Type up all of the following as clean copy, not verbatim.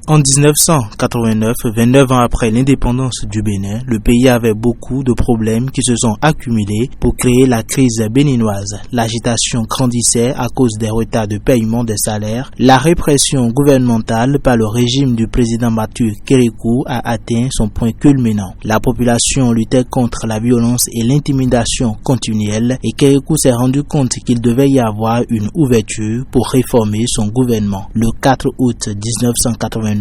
En 1989, 29 ans après l'indépendance du Bénin, le pays avait beaucoup de problèmes qui se sont accumulés pour créer la crise béninoise. L'agitation grandissait à cause des retards de paiement des salaires. La répression gouvernementale par le régime du président Mathieu Kérékou a atteint son point culminant. La population luttait contre la violence et l'intimidation continuelle et Kérékou s'est rendu compte qu'il devait y avoir une ouverture pour réformer son gouvernement. Le 4 août 1989,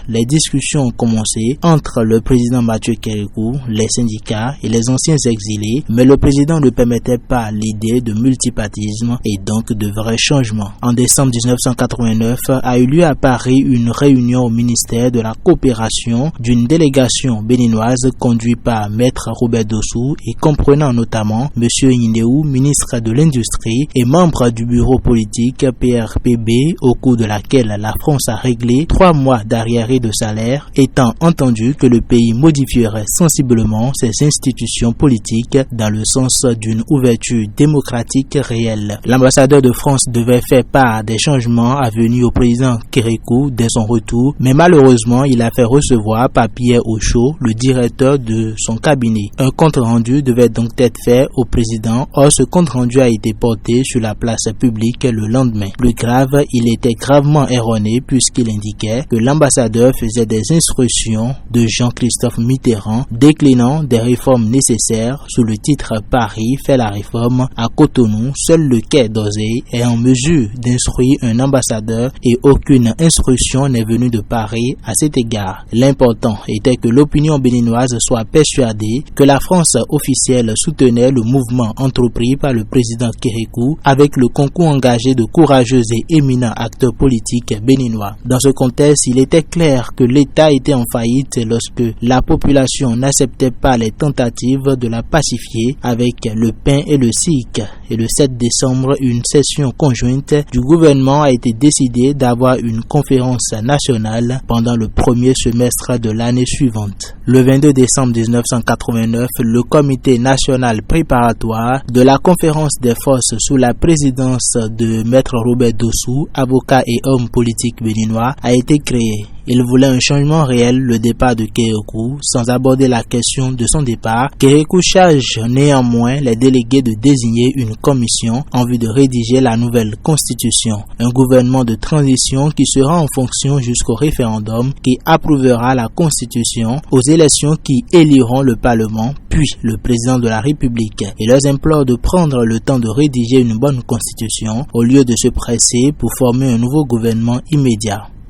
les discussions ont commencé entre le président Mathieu Kérékou, les syndicats et les anciens exilés, mais le président ne permettait pas l'idée de multipartisme et donc de vrais changements. En décembre 1989 a eu lieu à Paris une réunion au ministère de la coopération d'une délégation béninoise conduite par Maître Robert Dossou et comprenant notamment M. Yindéou, ministre de l'Industrie et membre du bureau politique PRPB, au cours de laquelle la France a réglé 3 mois d'arriérés de salaire, étant entendu que le pays modifierait sensiblement ses institutions politiques dans le sens d'une ouverture démocratique réelle. L'ambassadeur de France devait faire part des changements à venir au président Kérékou dès son retour, mais malheureusement il a fait recevoir par Pierre Ochaud, le directeur de son cabinet. Un compte rendu devait donc être fait au président, or ce compte rendu a été porté sur la place publique le lendemain. Plus grave, il était gravement erroné puisqu'il indiquait que l'ambassadeur faisait des instructions de Jean-Christophe Mitterrand déclinant des réformes nécessaires sous le titre Paris fait la réforme. À Cotonou, seul le quai d'Orsay est en mesure d'instruire un ambassadeur et aucune instruction n'est venue de Paris à cet égard. L'important était que l'opinion béninoise soit persuadée que la France officielle soutenait le mouvement entrepris par le président Kérékou avec le concours engagé de courageux et éminents acteurs politiques béninois. Dans ce contexte, il était clair que l'État était en faillite lorsque la population n'acceptait pas les tentatives de la pacifier avec le pain et le SIC. Et le 7 décembre, une session conjointe du gouvernement a été décidée d'avoir une conférence nationale pendant le premier semestre de l'année suivante. Le 22 décembre 1989, le comité national préparatoire de la conférence des forces sous la présidence de Maître Robert Dossou, avocat et homme politique béninois, a été créé. Il voulait un changement réel, le départ de Kérékou, sans aborder la question de son départ. Kérékou charge néanmoins les délégués de désigner une commission en vue de rédiger la nouvelle constitution. Un gouvernement de transition qui sera en fonction jusqu'au référendum qui approuvera la constitution, aux élections qui éliront le parlement, puis le président de la République. Il leur implore de prendre le temps de rédiger une bonne constitution au lieu de se presser pour former un nouveau gouvernement immédiat.